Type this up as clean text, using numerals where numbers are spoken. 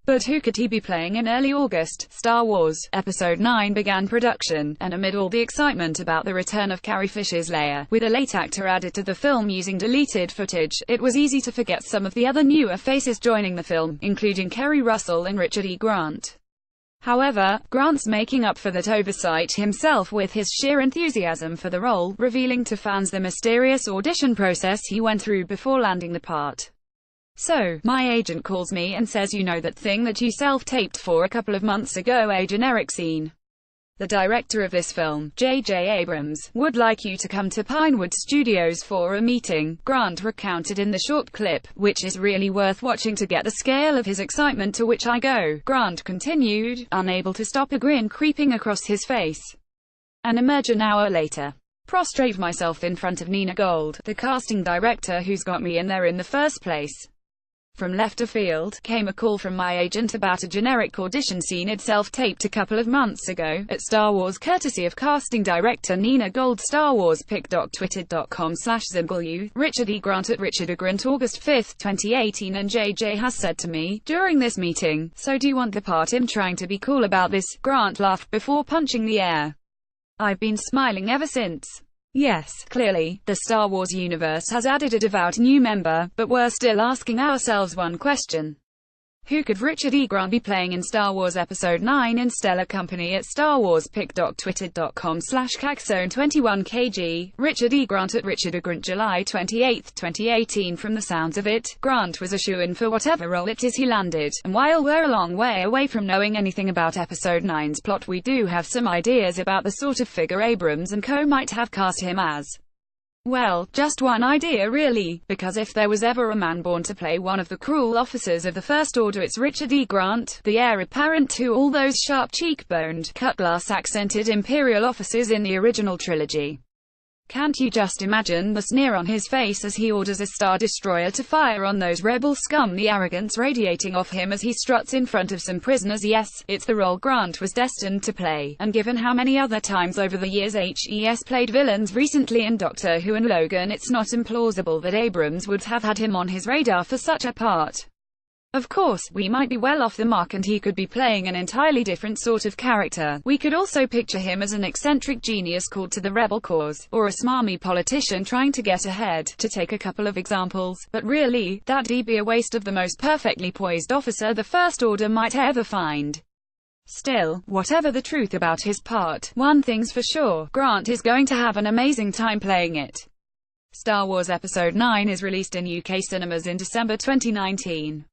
But who could he be playing? In early August, Star Wars Episode IX began production, and amid all the excitement about the return of Carrie Fisher's Leia, with a late actor added to the film using deleted footage, it was easy to forget some of the other newer faces joining the film, including Kerry Russell and Richard E. Grant. However, Grant's making up for that oversight himself with his sheer enthusiasm for the role, revealing to fans the mysterious audition process he went through before landing the part. "So, my agent calls me and says, you know that thing that you self-taped for a couple of months ago, a generic scene? The director of this film, J.J. Abrams, would like you to come to Pinewood Studios for a meeting," Grant recounted in the short clip, "which is really worth watching to get the scale of his excitement, to which I go," Grant continued, unable to stop a grin creeping across his face. "And emerge an hour later. Prostrate myself in front of Nina Gold, the casting director who's got me in there in the first place." From left of field, came a call from my agent about a generic audition scene I'd self-taped a couple of months ago, at Star Wars, courtesy of casting director Nina Gold. StarWarsPic.Twitter.com/ZW, Richard E. Grant at Richard E. Grant, August 5, 2018. And JJ has said to me, during this meeting, "So do you want the part?" I'm trying to be cool about this, Grant laughed before punching the air. "I've been smiling ever since. Yes, clearly, the Star Wars universe has added a devout new member, but we're still asking ourselves one question. Who could Richard E. Grant be playing in Star Wars Episode IX? In stellar company at StarWarsPic.Twitter.com/CackZone21KG, Richard E. Grant at Richard E. Grant, July 28, 2018. From the sounds of it, Grant was a shoo-in for whatever role it is he landed, and while we're a long way away from knowing anything about Episode IX's plot, we do have some ideas about the sort of figure Abrams and co. might have cast him as. Well, just one idea really, because if there was ever a man born to play one of the cruel officers of the First Order, it's Richard E. Grant, the heir apparent to all those sharp cheekboned, cut-glass-accented Imperial officers in the original trilogy. Can't you just imagine the sneer on his face as he orders a Star Destroyer to fire on those rebel scum, the arrogance radiating off him as he struts in front of some prisoners? Yes, it's the role Grant was destined to play, and given how many other times over the years HES played villains recently in Doctor Who and Logan, it's not implausible that Abrams would have had him on his radar for such a part. Of course, we might be well off the mark and he could be playing an entirely different sort of character. We could also picture him as an eccentric genius called to the rebel cause, or a smarmy politician trying to get ahead, to take a couple of examples, but really, that'd be a waste of the most perfectly poised officer the First Order might ever find. Still, whatever the truth about his part, one thing's for sure, Grant is going to have an amazing time playing it. Star Wars Episode IX is released in UK cinemas in December 2019.